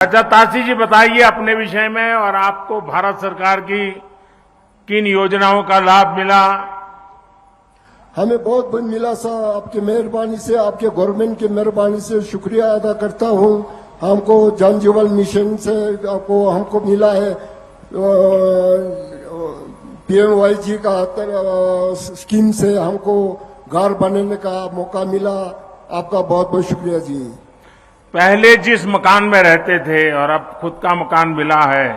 अच्छा ताशी जी बताइए अपने विषय में और आपको भारत सरकार की किन योजनाओं का लाभ मिला। हमें बहुत बहुत मिला सर, आपकी मेहरबानी से, आपके गवर्नमेंट की मेहरबानी से शुक्रिया अदा करता हूं। हमको जल जीवन मिशन से हमको मिला है PMYG का स्कीम से हमको घर बनाने का मौका मिला। आपका बहुत बहुत शुक्रिया जी। पहले जिस मकान में रहते थे और अब खुद का मकान मिला है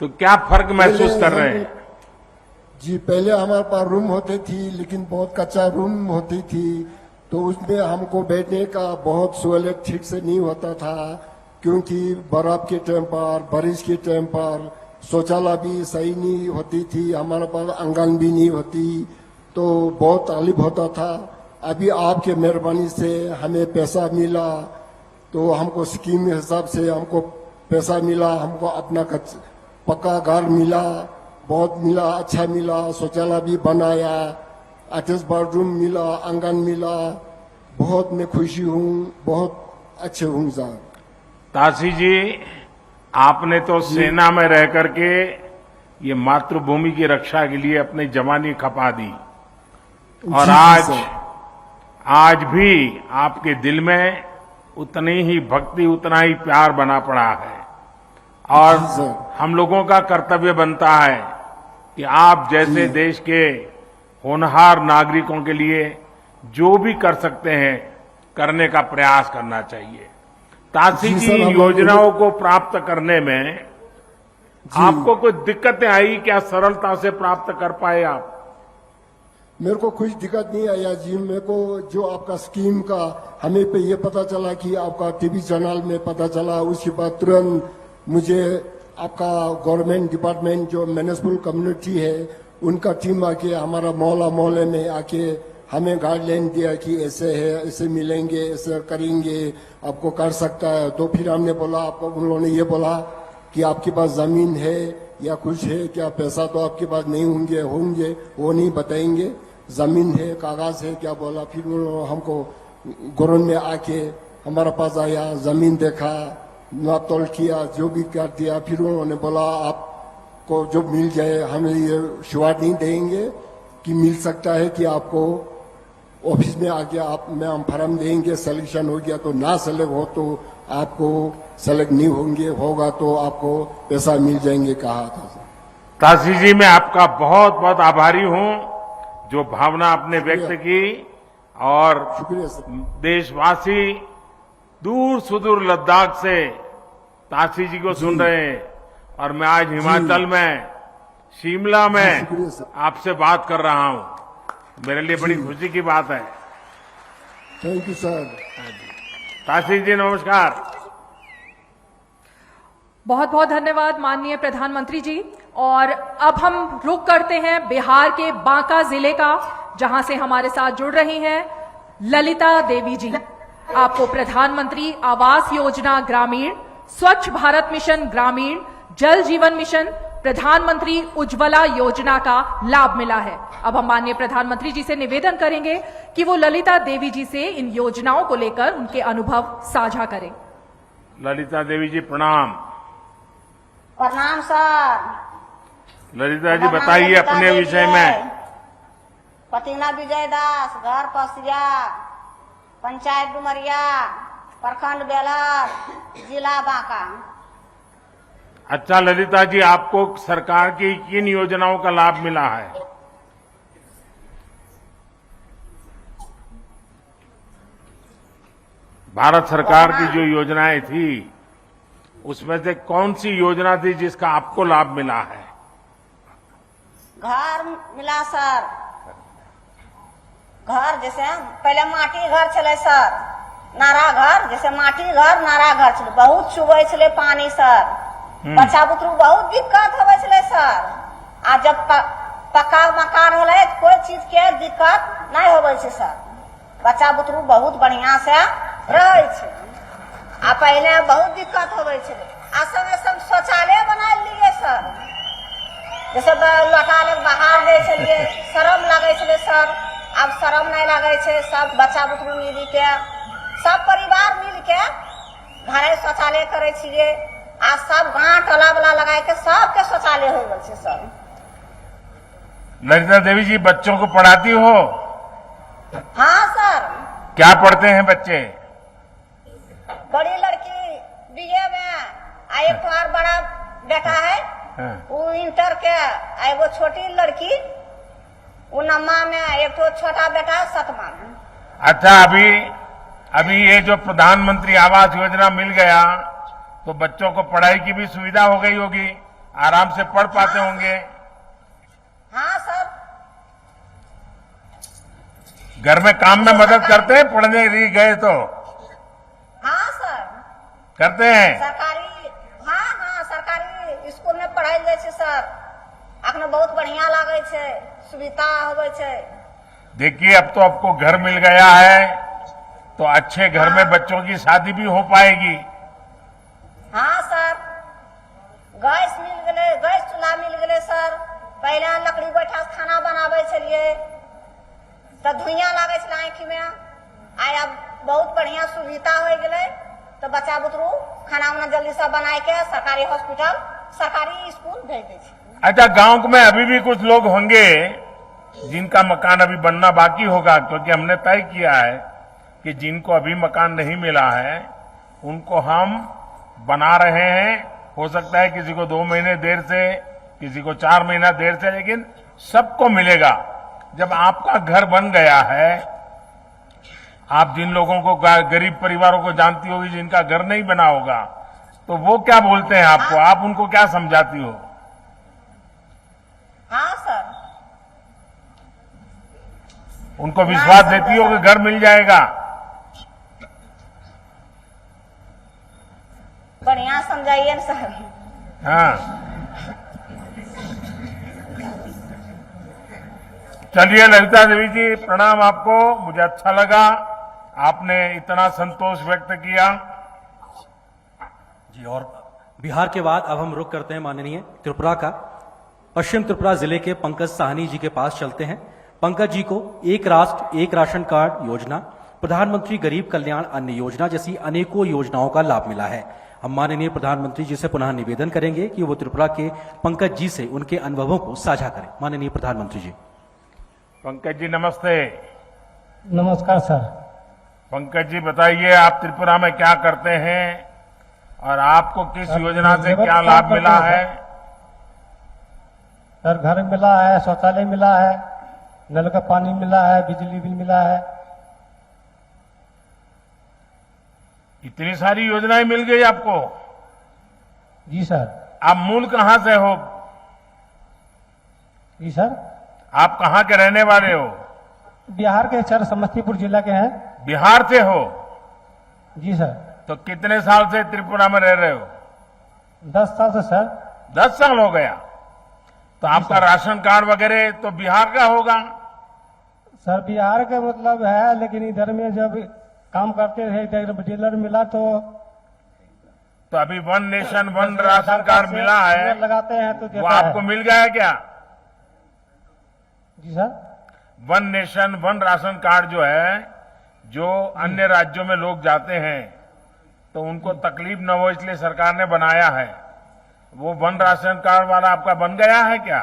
तो क्या फर्क महसूस कर रहे हैं? जी पहले हमारे पास रूम होते थी, लेकिन बहुत कच्चा रूम होती थी, तो उसमें हमको बैठने का बहुत सहूलियत ठीक से नहीं होता था, क्योंकि बर्फ के टाइम पर, बारिश के टाइम पर शौचालय भी सही नहीं होती थी, हमारे पास आंगन भी नहीं होती, तो बहुत तकलीफ होता था। अभी आपके मेहरबानी से हमें पैसा मिला, तो हमको स्कीम के हिसाब से हमको पैसा मिला, हमको अपना पक्का घर मिला, बहुत मिला, अच्छा मिला, शौचालय भी बनाया, अटैच बाथरूम मिला, आंगन मिला, बहुत मैं खुशी हूँ, बहुत अच्छे हूँ सर। ताशी जी आपने तो सेना में रह करके ये मातृभूमि की रक्षा के लिए अपनी जवानी खपा दी और आज भी आपके दिल में उतनी ही भक्ति, उतना ही प्यार बना पड़ा है और हम लोगों का कर्तव्य बनता है कि आप जैसे देश के होनहार नागरिकों के लिए जो भी कर सकते हैं करने का प्रयास करना चाहिए। ताशी जी योजनाओं को प्राप्त करने में आपको कोई दिक्कतें आई क्या? सरलता से प्राप्त कर पाए आप? मेरे को कुछ दिक्कत नहीं आया जी। मेरे को जो आपका स्कीम का हमें पे ये पता चला कि आपका टीवी चैनल में पता चला, उसके बाद तुरंत मुझे आपका गवर्नमेंट डिपार्टमेंट जो म्युनिसिपल कम्युनिटी है उनका टीम आके हमारा मोहल्ले में आके हमें गाइडलाइन दिया कि ऐसे है, ऐसे मिलेंगे, ऐसे करेंगे, आपको कर सकता है। तो फिर हमने बोला, आपको उन लोगों ने ये बोला कि आपके पास जमीन है या कुछ है क्या? पैसा तो आपके पास नहीं होंगे वो नहीं बताएंगे, जमीन है, कागज है क्या? बोला। फिर उन्होंने हमको गवर्नमेंट में आके हमारा पास आया, जमीन देखा, नाप तोल किया, जो भी कर दिया। फिर उन्होंने बोला आपको जो मिल जाए, हम ये शुरुआत नहीं देंगे कि मिल सकता है कि आपको ऑफिस में आके आप में हम फॉर्म देंगे, सिलेक्शन हो गया तो, ना सेलेक्ट हो तो आपको सेलेक्ट नहीं होगा तो आपको पैसा मिल जाएंगे, कहा था। ताशी जी मैं आपका बहुत बहुत आभारी हूं जो भावना आपने व्यक्त की और शुक्रिया सर। देशवासी दूर सुदूर लद्दाख से ताशी जी को सुन रहे हैं और मैं आज हिमाचल में शिमला में आपसे बात कर रहा हूं, मेरे लिए बड़ी खुशी की बात है। Thank you sir. Tashi ji नमस्कार। बहुत बहुत धन्यवाद माननीय प्रधानमंत्री जी। और अब हम रुख करते हैं बिहार के बांका जिले का, जहां से हमारे साथ जुड़ रही हैं ललिता देवी जी। आपको प्रधानमंत्री आवास योजना ग्रामीण, स्वच्छ भारत मिशन ग्रामीण, जल जीवन मिशन, प्रधानमंत्री उज्ज्वला योजना का लाभ मिला है। अब हम माननीय प्रधानमंत्री जी से निवेदन करेंगे कि वो ललिता देवी जी से इन योजनाओं को लेकर उनके अनुभव साझा करें। ललिता देवी जी प्रणाम। प्रणाम सर। ललिता जी बताइए अपने विषय में। पतिना विजय दास, घर पसिया, पंचायत डुमरिया, प्रखंड बेलहर, जिला बांका। अच्छा ललिता जी आपको सरकार की किन योजनाओं का लाभ मिला है? भारत सरकार की जो योजनाएं थी उसमें से कौन सी योजना थी जिसका आपको लाभ मिला है? घर मिला सर। घर जैसे पहले माटी घर चले सर, नारा घर, जैसे माटी घर नारा घर चले, बहुत चुबे चले पानी सर, बच्चा बुतरू बहुत दिक्कत होवे चले सर। आ जब पक्का मकान होले कोई चीज के दिक्कत नहीं होवे छे सर, बच्चा बुतरू बहुत बढ़िया से रहे छे। आ पहले बहुत दिक्कत होवे छे। आ संग शौचालय बना लिए सर, जैसे लटा ले बाहर दे छलिए, शरम लगे छले सर, अब शरम नहीं लगे छे। सब बच्चा बुतरू मिल के, सब परिवार मिल के घरे शौचालय करे छिए आ सब गांव टोला वाला लगाए के सबके शौचालय हो गल छै सब। ललिता देवी जी बच्चों को पढ़ाती हो? हाँ सर। क्या पढ़ते हैं बच्चे? बड़ी लड़की बीए में आ एक तो और बड़ा बेटा है हाँ। वो इंटर के आ एगो छोटी लड़की वो नम्मा में, एक तो छोटा बेटा 7वां में। अच्छा, अभी ये जो प्रधानमंत्री आवास योजना मिल गया तो बच्चों को पढ़ाई की भी सुविधा हो गई होगी, आराम से पढ़ पाते होंगे। हाँ सर। घर में काम में मदद करते हैं पढ़ने के लिए गए तो? हाँ सर। करते हैं। सरकारी, हाँ सरकारी स्कूल में पढ़ाई जाए छै सर। अखने बहुत बढ़िया लागे छै, सुविधा होवे छै। देखिए, अब तो आपको घर मिल गया है तो अच्छे घर में बच्चों की शादी भी हो पाएगी। हाँ सर। गैस मिल गए, गैस चूल्हा मिल गए सर। पहले लकड़ी बैठा के खाना बनावे छलिए तो धुइयां लागे छल आँखि में, आय अब बहुत बढ़िया सुविधा हो गए तो बच्चा बुतरू खाना उना जल्दी से बनाए के सरकारी हॉस्पिटल, सरकारी स्कूल भेज दे छै। अच्छा, गांव में अभी भी कुछ लोग होंगे जिनका मकान अभी बनना बाकी होगा, क्योंकि हमने तय किया है कि जिनको अभी मकान नहीं मिला है उनको हम बना रहे हैं। हो सकता है किसी को 2 महीने देर से, किसी को 4 महीना देर से, लेकिन सबको मिलेगा। जब आपका घर बन गया है, आप जिन लोगों को, गरीब परिवारों को जानती होगी जिनका घर नहीं बना होगा, तो वो क्या बोलते हैं आपको, आप उनको क्या समझाती हो? हाँ सर। उनको विश्वास देती हो कि घर मिल जाएगा? बढ़िया समझाइए न सर। हाँ, चलिए ललिता देवी जी, प्रणाम आपको। मुझे अच्छा लगा आपने इतना संतोष व्यक्त किया जी। और बिहार के बाद अब हम रुख करते हैं माननीय त्रिपुरा का। पश्चिम त्रिपुरा जिले के पंकज साहनी जी के पास चलते हैं। पंकज जी को एक राष्ट्र एक राशन कार्ड योजना, प्रधानमंत्री गरीब कल्याण अन्न योजना जैसी अनेकों योजनाओं का लाभ मिला है। हम माननीय प्रधानमंत्री जी से पुनः निवेदन करेंगे कि वो त्रिपुरा के पंकज जी से उनके अनुभवों को साझा करें। माननीय प्रधानमंत्री जी। पंकज जी नमस्ते। नमस्कार सर। पंकज जी बताइए, आप त्रिपुरा में क्या करते हैं और आपको किस योजना से क्या लाभ मिला है? सर घर मिला है, शौचालय मिला है, नल का पानी मिला है, बिजली बिल मिला है। इतनी सारी योजनाएं मिल गई आपको? जी सर। आप मूल कहां से हो? जी सर। आप कहां के रहने वाले हो? बिहार के सर, समस्तीपुर जिला के हैं। बिहार से हो? जी सर। तो कितने साल से त्रिपुरा में रह रहे हो? 10 साल से सर। 10 साल हो गया। तो आपका राशन कार्ड वगैरह तो बिहार का होगा? सर बिहार का मतलब है, लेकिन इधर में जब काम करते थे इधर डीलर मिला तो अभी one nation one ration card मिला है, लगाते हैं तो वो देता है। आपको मिल गया है क्या? जी sir. One nation one ration card जो है, जो अन्य राज्यों में लोग जाते हैं तो उनको तकलीफ न हो इसलिए सरकार ने बनाया है। वो वन राशन कार्ड वाला आपका बन गया है क्या?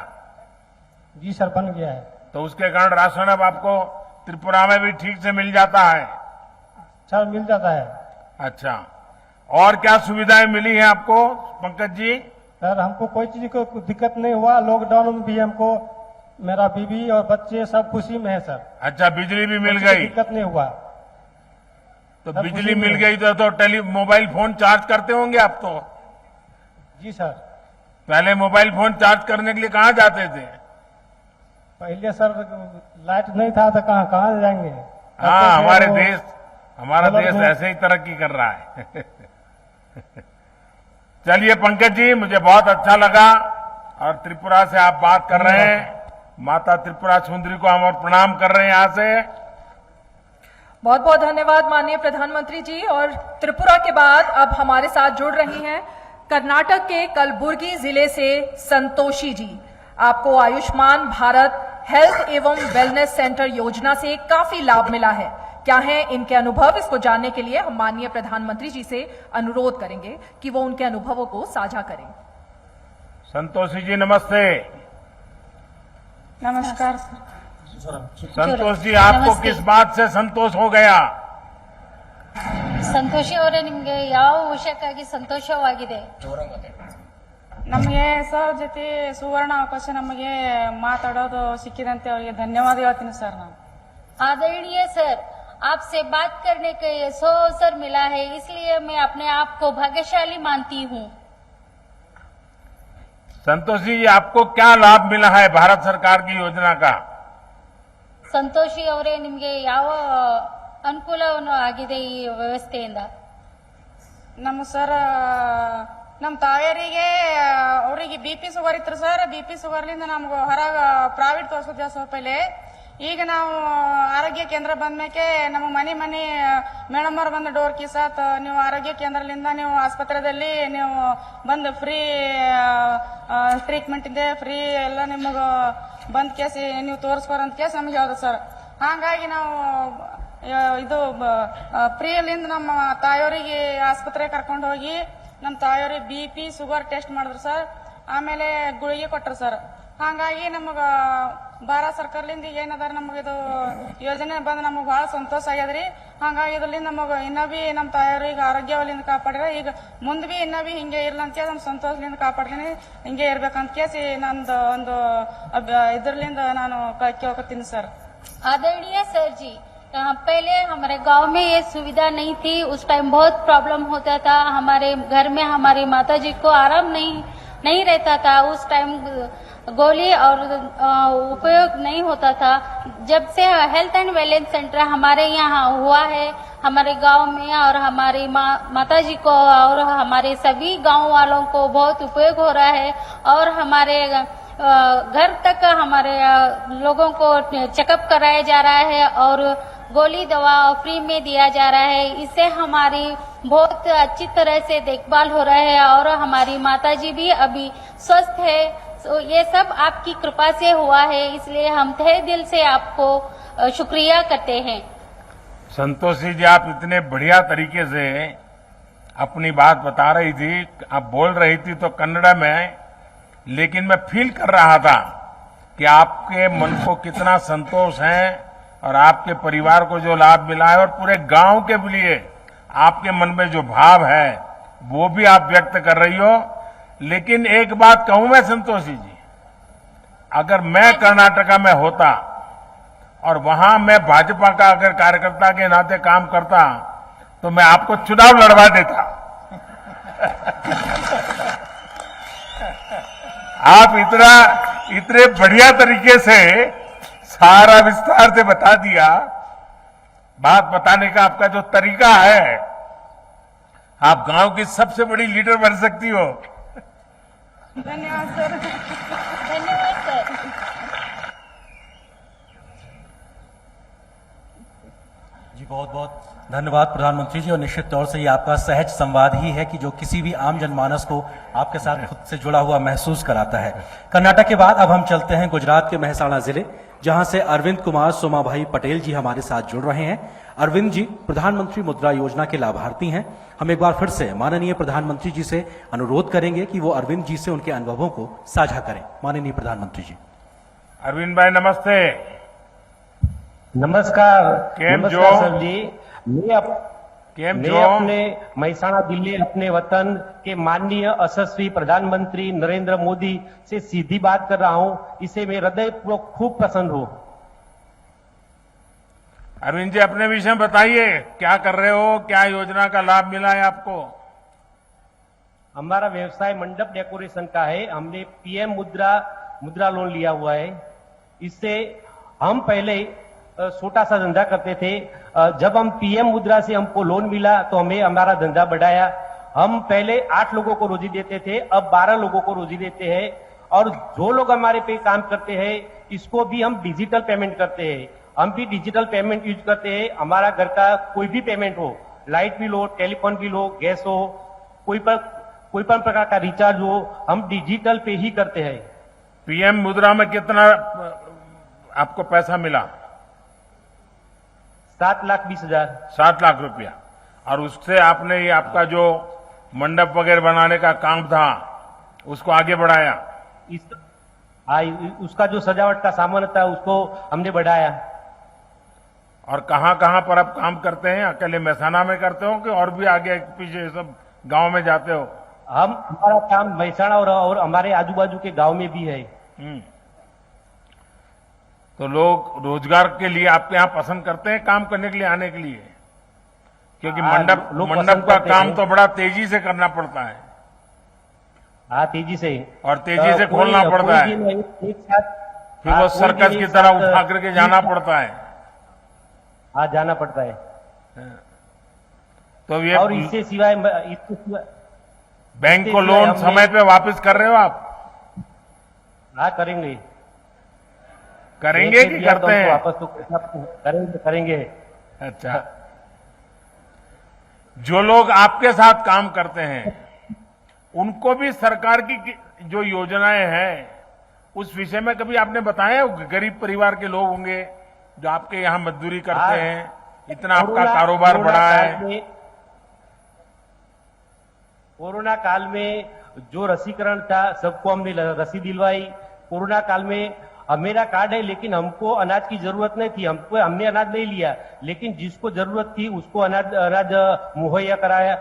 जी सर बन गया है। तो उसके कारण राशन अब आपको त्रिपुरा में भी ठीक से मिल जाता है? सर मिल जाता है। अच्छा, और क्या सुविधाएं मिली हैं आपको पंकज जी? सर हमको कोई चीज को दिक्कत नहीं हुआ। लॉकडाउन में भी हमको, मेरा बीवी और बच्चे सब खुशी में है सर। अच्छा, बिजली भी मिल कोई गई? दिक्कत नहीं हुआ। तो सब बिजली खुशी में मिल है। गई तो मोबाइल फोन चार्ज करते होंगे आप तो? जी सर। पहले मोबाइल फोन चार्ज करने के लिए कहाँ जाते थे? पहले सर लाइट नहीं था तो कहाँ जाएंगे। हाँ, हमारा सोलर देश में- ऐसे ही तरक्की कर रहा है। चलिए पंकज जी, मुझे बहुत अच्छा लगा और त्रिपुरा से आप बात कर रहे हैं। माता त्रिपुरा सुंदरी को हम और प्रणाम कर रहे हैं यहां से। बहुत बहुत धन्यवाद माननीय प्रधानमंत्री जी। और त्रिपुरा के बाद अब हमारे साथ जुड़ रही हैं कर्नाटक के कलबुर्गी जिले से संतोषी जी। आपको आयुष्मान भारत हेल्थ एवं वेलनेस सेंटर योजना से काफी लाभ मिला है। क्या है इनके अनुभव, इसको जानने के लिए हम माननीय प्रधानमंत्री जी से अनुरोध करेंगे कि वो उनके अनुभवों को साझा करें। संतोषी जी नमस्ते। नमस्कार संतोष जी, आपको किस बात से संतोष हो गया? ಸಂತೋಷಿ ಅವರೇ, ನಿಮ್ಗೆ ಯಾವ ವಿಷಯಕ್ಕಾಗಿ ಸಂತೋಷವಾಗಿದೆ? ನಮಗೆ ಸರ್ ಜೊತೆ ಸುವರ್ಣ ಅವಕಾಶ ನಮಗೆ ಮಾತಾಡೋದು ಸಿಕ್ಕಿದಂತೆ ಅವರಿಗೆ ಧನ್ಯವಾದ ಹೇಳ್ತೀನಿ ಸರ್ ನಾನು। आदरणीय सर, आपसे बात करने का ये अवसर मिला है, इसलिए मैं अपने आप को भाग्यशाली मानती हूँ। संतोष जी, आपको क्या लाभ मिला है भारत सरकार की योजना का? ಸಂತೋಷಿ ಅವರೇ, ನಿಮ್ಗೆ ಯಾವ ಅನುಕೂಲವನ್ನು ಆಗಿದೆ ಈ ವ್ಯವಸ್ಥೆಯಿಂದ? ನಮ್ಮ ಸರ್ ನಮ್ಮ ತಾಯಿಯರಿಗೆ ಅವರಿಗೆ BP ಶುಗರ್ ಇತ್ತು ಸರ್, BP ಶುಗರ್ಲಿಂದ ನಮ್ಗೆ ಹೊರಗ ಪ್ರೈವೇಟ್ ತೋರಿಸೋದು ಸ್ವಲ್ಪ ಪೈಲೆ। ಈಗ ನಾವು ಆರೋಗ್ಯ ಕೇಂದ್ರ ಬಂದ್ಮೇಲೆ ನಮ್ಮ ಮನೆ ಮೇಡಮ್ ಅವ್ರು ಬಂದು ಡೋರ್ ಕಿಸಾತ್ ನೀವು ಆರೋಗ್ಯ ಕೇಂದ್ರದಿಂದ ನೀವು ಆಸ್ಪತ್ರೆದಲ್ಲಿ ನೀವು ಬಂದು ಫ್ರೀ ಟ್ರೀಟ್ಮೆಂಟ್ ಇದೆ, ಫ್ರೀ ಎಲ್ಲ ನಿಮಗೆ ಬಂದ್ ಕೇಸಿ ನೀವು ತೋರಿಸ್ಕೋರಂತ ಕೇಸ್ ನಮ್ಗೆ ಹೇಳ್ದ ಸರ್। ಹಾಗಾಗಿ ನಾವು ಇದು ಫ್ರೀಯಲ್ಲಿಂದ ನಮ್ಮ ತಾಯಿಯವರಿಗೆ ಆಸ್ಪತ್ರೆ ಕರ್ಕೊಂಡು ಹೋಗಿ ನಮ್ಮ ತಾಯಿಯವ್ರಿಗೆ BP ಶುಗರ್ ಟೆಸ್ಟ್ ಮಾಡಿದ್ರು ಸರ್, ಆಮೇಲೆ ಗುಳಿಗೆ ಕೊಟ್ಟರು ಸರ್। ಹಾಗಾಗಿ ನಮಗ ಭಾರತ ಸರ್ಕಾರದಿಂದ ಏನದಾರ ನಮಗಿದು ಯೋಜನೆ ಬಂದು ನಮಗೆ ಬಹಳ ಸಂತೋಷ ಆಗ್ಯದ್ರಿ। ಹಾಗಾಗಿ ಇದ್ರಲಿಂದ ನಮಗೆ ಇನ್ನೂ ಬಿ ನಮ್ಮ ತಾಯಿಯವ್ರಿಗೆ ಆರೋಗ್ಯವಲ್ಲಿಂದ ಕಾಪಾಡ್ಯಾರ, ಈಗ ಮುಂದೆ ಬಿ ಇನ್ನೂ ಬಿ ಹಿಂಗೆ ಇರ್ಲಂತ ನಮ್ಮ ಸಂತೋಷದಿಂದ ಕಾಪಾಡ್ತೀನಿ, ಹಿಂಗೆ ಇರ್ಬೇಕಂತ ಕೇಸಿ ನಂದು ಒಂದು ಇದ್ರಲಿಂದ ನಾನು ಕೇಳ್ಕೊತೀನಿ ಸರ್। आदरणीय सर जी, पहले हमारे गांव में ये सुविधा नहीं थी, उस टाइम बहुत प्रॉब्लम होता था, हमारे घर में हमारी माता जी को आराम नहीं रहता था, उस टाइम गोली और उपयोग नहीं होता था। जब से हेल्थ एंड वेलनेस सेंटर हमारे यहाँ हुआ है हमारे गांव में, और हमारी माता जी को और हमारे सभी गांव वालों को बहुत उपयोग हो रहा है, और हमारे घर तक हमारे लोगों को चेकअप कराया जा रहा है और गोली दवा फ्री में दिया जा रहा है। इससे हमारी बहुत अच्छी तरह से देखभाल हो रहा है और हमारी माताजी भी अभी स्वस्थ है। तो ये सब आपकी कृपा से हुआ है, इसलिए हम तहे दिल से आपको शुक्रिया करते हैं। संतोषी जी, आप इतने बढ़िया तरीके से अपनी बात बता रही थी, आप बोल रही थी तो कन्नड़ा में, लेकिन मैं फील कर रहा था कि आपके मन को कितना संतोष है और आपके परिवार को जो लाभ मिला है और पूरे गांव के लिए आपके मन में जो भाव है वो भी आप व्यक्त कर रही हो। लेकिन एक बात कहूं मैं संतोषी जी, अगर मैं कर्नाटका में होता और वहां मैं भाजपा का अगर कार्यकर्ता के नाते काम करता तो मैं आपको चुनाव लड़वा देता। आप इतने बढ़िया तरीके से सारा विस्तार से बता दिया, बात बताने का आपका जो तरीका है, आप गांव की सबसे बड़ी लीडर बन सकती हो। धन्यवाद सर। धन्यवाद सर। जी बहुत बहुत धन्यवाद प्रधानमंत्री जी, और निश्चित तौर से ये आपका सहज संवाद ही है कि जो किसी भी आम जनमानस को आपके साथ खुद से जुड़ा हुआ महसूस कराता है। कर्नाटक के बाद अब हम चलते हैं गुजरात के मेहसाणा जिले, जहां से अरविंद कुमार सोमाभाई पटेल जी हमारे साथ जुड़ रहे हैं। अरविंद जी प्रधानमंत्री मुद्रा योजना के लाभार्थी हैं। हम एक बार फिर से माननीय प्रधानमंत्री जी से अनुरोध करेंगे कि वो अरविंद जी से उनके अनुभवों को साझा करें। माननीय प्रधानमंत्री जी। अरविंद भाई नमस्ते। नमस्कार। केम जो? नमस्कार सर जी। मैं जो? अपने महसाणा जिले अपने वतन के माननीय यशस्वी प्रधानमंत्री नरेंद्र मोदी से सीधी बात कर रहा हूं, इसे मैं हृदय पूर्वक खूब पसंद हूं। अरविंद जी अपने विषय में बताइए, क्या कर रहे हो, क्या योजना का लाभ मिला है आपको? हमारा व्यवसाय मंडप डेकोरेशन का है। हमने PM मुद्रा लोन लिया हुआ है। इससे हम पहले छोटा सा धंधा करते थे। जब हम PM मुद्रा से हमको लोन मिला तो हमें हमारा धंधा बढ़ाया। हम पहले 8 लोगों को रोजी देते थे, अब 12 लोगों को रोजी देते हैं, और जो लोग हमारे पे काम करते हैं इसको भी हम डिजिटल पेमेंट करते हैं। हम भी डिजिटल पेमेंट यूज करते हैं। हमारा घर का कोई भी पेमेंट हो, लाइट बिल हो, टेलीफोन बिल हो, गैस हो, कोई पण प्रकार का रिचार्ज हो, हम डिजिटल पे ही करते हैं। PM मुद्रा में कितना आपको पैसा मिला? 7,20,000। 7 लाख रुपया। और उससे आपने ये आपका जो मंडप वगैरह बनाने का काम था उसको आगे बढ़ाया। उसका जो सजावट का सामान था उसको हमने बढ़ाया। और कहाँ कहाँ पर आप काम करते हैं? अकेले महसाना में करते हो कि और भी आगे पीछे सब गांव में जाते हो? हमारा काम महसाणा और हमारे आजू बाजू के गांव में भी है। तो लोग रोजगार के लिए आपके यहाँ पसंद करते हैं काम करने के लिए आने के लिए? क्योंकि लोग मंडप पसंद का करते काम हैं। तो बड़ा तेजी से करना पड़ता है। हाँ, तेजी से और तेजी से खोलना पड़ता है। एक साथ फिर वो सर्कस की तरह उठा करके जाना पड़ता है। हाँ, जाना पड़ता है। तो ये और इससे सिवाय बैंक को लोन समय पे वापस कर रहे हो आप? हाँ, करेंगे कि करते हैं? वापस तो करेंगे। अच्छा, जो लोग आपके साथ काम करते हैं उनको भी सरकार की जो योजनाएं हैं उस विषय में कभी आपने बताया? गरीब परिवार के लोग होंगे जो आपके यहाँ मजदूरी करते हैं, इतना आपका कारोबार बढ़ा है। कोरोना काल में जो रसीकरण था सबको हमने रसी दिलवाई। कोरोना काल में मेरा कार्ड है लेकिन हमको अनाज की जरूरत नहीं थी, हमने अनाज नहीं लिया, लेकिन जिसको जरूरत थी उसको अनाज मुहैया कराया।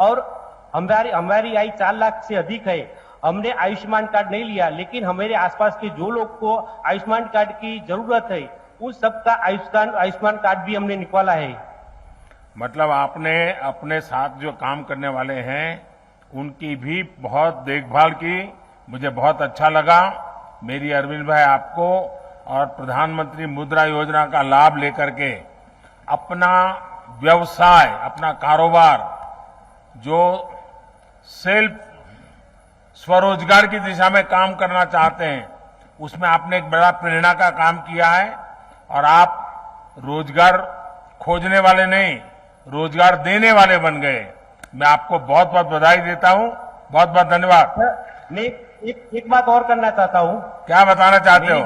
और हमारी आय 4 लाख से अधिक है। हमने आयुष्मान कार्ड नहीं लिया, लेकिन हमारे आसपास के जो लोग को आयुष्मान कार्ड की जरूरत है उन सबका आयुष्मान कार्ड भी हमने निकाला है। मतलब आपने अपने साथ जो काम करने वाले हैं उनकी भी बहुत देखभाल की। मुझे बहुत अच्छा लगा। मेरी अरविंद भाई आपको और प्रधानमंत्री मुद्रा योजना का लाभ लेकर के अपना व्यवसाय, अपना कारोबार जो सेल्फ स्वरोजगार की दिशा में काम करना चाहते हैं उसमें आपने एक बड़ा प्रेरणा का काम किया है। और आप रोजगार खोजने वाले नहीं, रोजगार देने वाले बन गए। मैं आपको बहुत बहुत बधाई देता हूं। बहुत बहुत धन्यवाद। मैं एक बात और करना चाहता हूं। क्या बताना चाहते हो?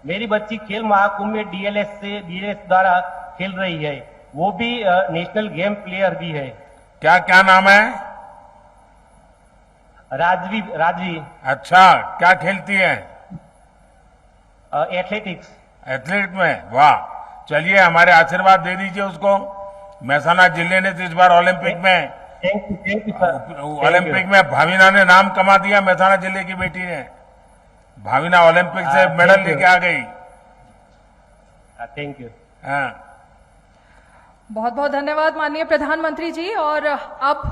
मेरी बच्ची खेल महाकुंभ में डीएलएस द्वारा खेल रही है। वो भी नेशनल गेम प्लेयर भी है। क्या नाम है? राजवी। अच्छा, क्या खेलती है? एथलेटिक्स में। वाह, चलिए हमारे आशीर्वाद दे दीजिए उसको। महसाना जिले ने तो इस बार ओलंपिक में भाविना ने नाम कमा दिया। महसाना जिले की बेटी ने भाविना ओलंपिक से मेडल लेके आ गई। Thank you. हाँ, बहुत बहुत धन्यवाद माननीय प्रधानमंत्री जी। और अब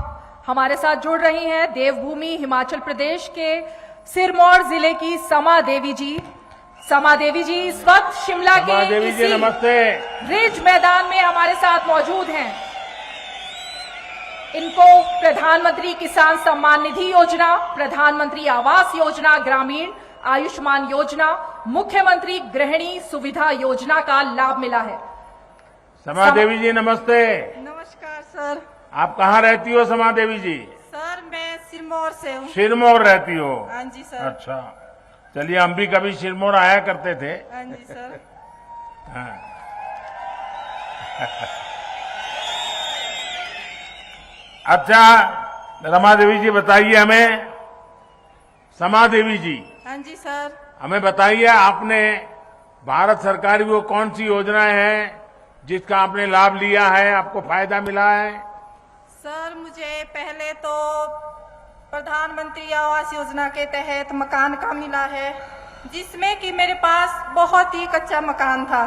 हमारे साथ जुड़ रही हैं देवभूमि हिमाचल प्रदेश के सिरमौर जिले की समा देवी जी। समा देवी जी इस वक्त शिमला के देवी जी नमस्ते। रिज मैदान में हमारे साथ मौजूद हैं। इनको प्रधानमंत्री किसान सम्मान निधि योजना, प्रधानमंत्री आवास योजना ग्रामीण, आयुष्मान योजना, मुख्यमंत्री गृहिणी सुविधा योजना का लाभ मिला है। समा देवी जी नमस्ते। नमस्कार सर। आप कहाँ रहती हो समा देवी जी? सर मैं सिरमौर से हूँ। सिरमौर रहती हो? हाँ जी सर। अच्छा, चलिए हम भी कभी सिरमौर आया करते थे। हाँ जी सर। हाँ। अच्छा, रमा देवी जी बताइए हमें। समा देवी जी, हाँ जी सर। हमें बताइए आपने भारत सरकार की वो कौन सी योजनाएं हैं जिसका आपने लाभ लिया है, आपको फायदा मिला है? सर मुझे पहले तो प्रधानमंत्री आवास योजना के तहत मकान का मिला है, जिसमें कि मेरे पास बहुत ही कच्चा मकान था।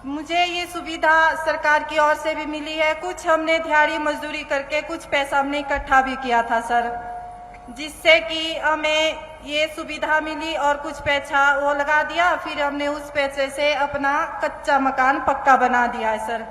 मुझे ये सुविधा सरकार की ओर से भी मिली है। कुछ हमने दिहाड़ी मजदूरी करके कुछ पैसा हमने इकट्ठा भी किया था सर, जिससे कि हमें ये सुविधा मिली और कुछ पैसा वो लगा दिया। फिर हमने उस पैसे से अपना कच्चा मकान पक्का बना दिया है सर।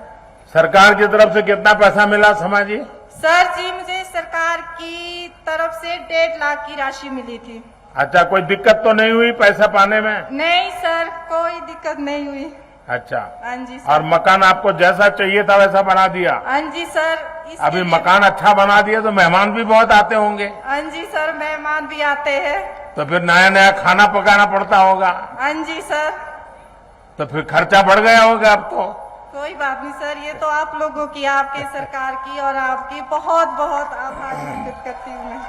सरकार की तरफ से कितना पैसा मिला समा जी? सर जी मुझे सरकार की तरफ से 1.5 लाख की राशि मिली थी। अच्छा, कोई दिक्कत तो नहीं हुई पैसा पाने में? नहीं सर, कोई दिक्कत नहीं हुई। अच्छा, हाँ जी सर। और मकान आपको जैसा चाहिए था वैसा बना दिया? हाँ जी सर। अभी मकान अच्छा बना दिया तो मेहमान भी बहुत आते होंगे? हाँ जी सर, मेहमान भी आते हैं। तो फिर नया नया खाना पकाना पड़ता होगा? हाँ जी सर। तो फिर खर्चा बढ़ गया होगा अब तो। कोई बात नहीं सर, ये तो आप लोगों की, आपके सरकार की और आपकी बहुत बहुत आभार व्यक्त करती हूँ मैं।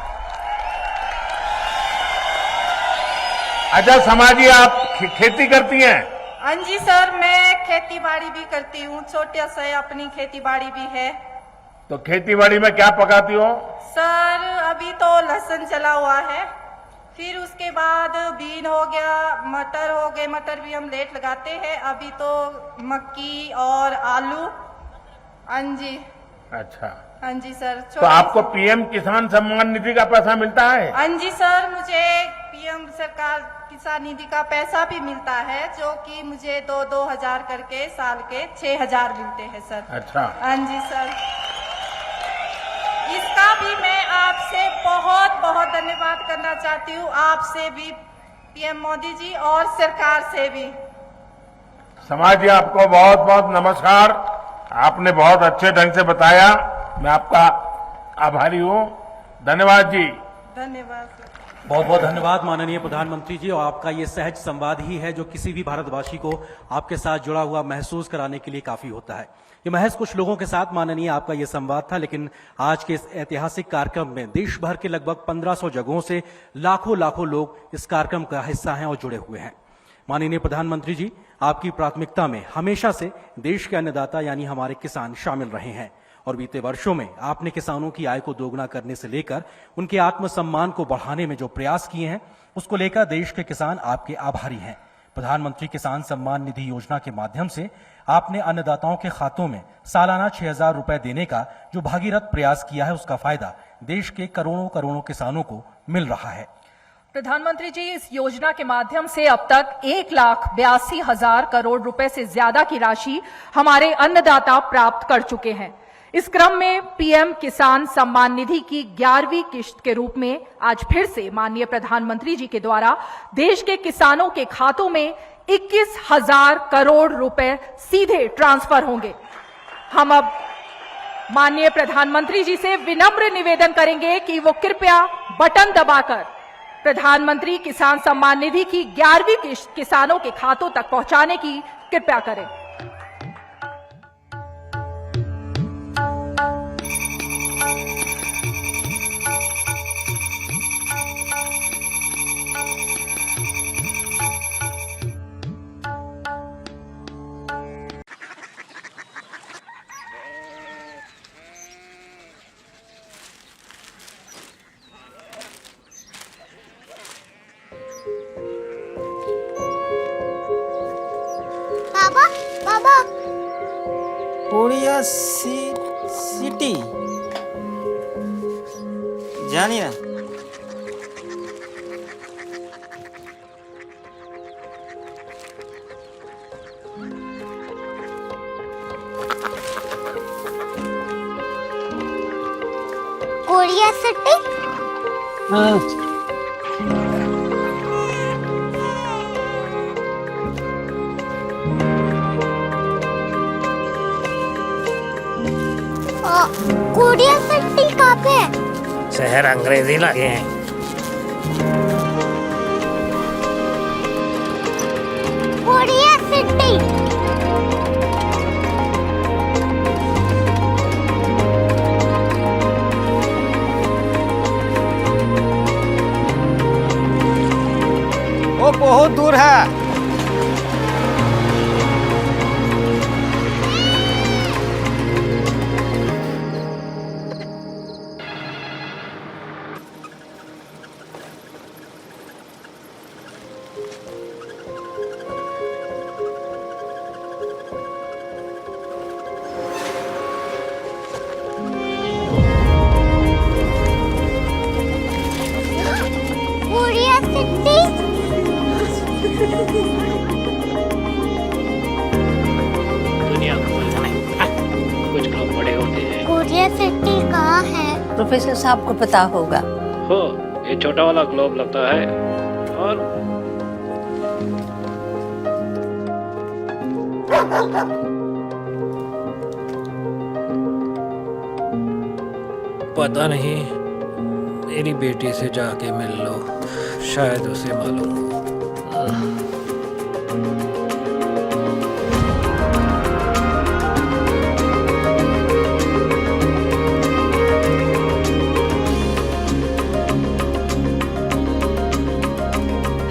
अच्छा समाजी, आप खेती करती हैं? हाँ जी सर, मैं खेती बाड़ी भी करती हूँ, छोटे से अपनी खेती बाड़ी भी है। तो खेती बाड़ी में क्या पकाती हो? सर अभी तो लहसुन चला हुआ है, फिर उसके बाद बीन हो गया, मटर हो गए, मटर भी हम लेट लगाते हैं, अभी तो मक्की और आलू। हाँ जी। अच्छा, हाँ जी सर। तो आपको पीएम किसान सम्मान निधि का पैसा मिलता है? हाँ जी सर, मुझे पीएम सरकार किसान निधि का पैसा भी मिलता है, जो कि मुझे 2-2 हजार करके साल के 6,000 मिलते हैं सर। अच्छा। हाँ जी सर, इसका भी मैं आपसे बहुत बहुत धन्यवाद करना चाहती हूँ, आपसे भी, पीएम मोदी जी, और सरकार से भी। समाज जी, आपको बहुत बहुत नमस्कार। आपने बहुत अच्छे ढंग से बताया, मैं आपका आभारी हूँ। धन्यवाद जी। धन्यवाद सर। बहुत बहुत धन्यवाद माननीय प्रधानमंत्री जी। और आपका ये सहज संवाद ही है जो किसी भी भारतवासी को आपके साथ जुड़ा हुआ महसूस कराने के लिए काफी होता है। ये महज कुछ लोगों के साथ माननीय आपका ये संवाद था, लेकिन आज के इस ऐतिहासिक कार्यक्रम में देश भर के लगभग 1500 जगहों से लाखों लाखों लोग इस कार्यक्रम का हिस्सा हैं और जुड़े हुए हैं। माननीय प्रधानमंत्री जी, आपकी प्राथमिकता में हमेशा से देश के अन्नदाता यानी हमारे किसान शामिल रहे हैं और बीते वर्षों में आपने किसानों की आय को दोगुना करने से लेकर उनके आत्मसम्मान को बढ़ाने में जो प्रयास किए हैं, उसको लेकर देश के किसान आपके आभारी हैं। प्रधानमंत्री किसान सम्मान निधि योजना के माध्यम से आपने अन्नदाताओं के खातों में सालाना 6,000 रुपए देने का जो भागीरथ प्रयास किया है, उसका फायदा देश के करोड़ों करोड़ों किसानों को मिल रहा है। प्रधानमंत्री जी, इस योजना के माध्यम से अब तक 1,82,000 करोड़ रुपए से ज्यादा की राशि हमारे अन्नदाता प्राप्त कर चुके हैं। इस क्रम में पीएम किसान सम्मान निधि की 11वीं किश्त के रूप में आज फिर से माननीय प्रधानमंत्री जी के द्वारा देश के किसानों के खातों में 21,000 करोड़ रुपए सीधे ट्रांसफर होंगे। हम अब माननीय प्रधानमंत्री जी से विनम्र निवेदन करेंगे कि वो कृपया बटन दबाकर प्रधानमंत्री किसान सम्मान निधि की 11वीं किश्त किसानों के खातों तक पहुंचाने की कृपया करें। बाबा बाबा, कोरिया सिटी जानी ना? Korea city? कोरिया सिटी कहाँ पे है? शहर अंग्रेजी लगे हैं। Korea city. वो बहुत दूर है। Korea city. दुनिया को कुछ लोग बड़े होते हैं। कोरिया सिटी कहाँ है? प्रोफेसर साहब को पता होगा। हो, ये छोटा वाला ग्लोब लगता है और पता नहीं, मेरी बेटी से जाके मिल लो, शायद उसे मालूम हो।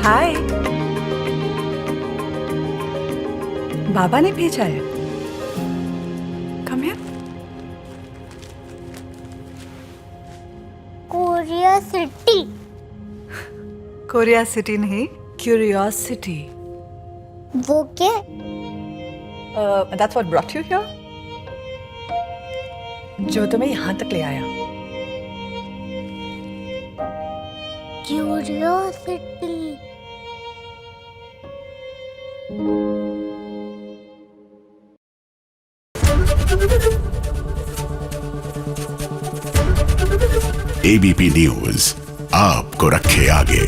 हाय। बाबा ने भेजा है। Come here. Korea city. Korea city नहीं, क्यूरियोसिटी। वो क्या? That's what brought you here? जो तुम्हें यहाँ तक ले आया। क्यूरियोसिटी। एबीपी न्यूज आपको रखे आगे।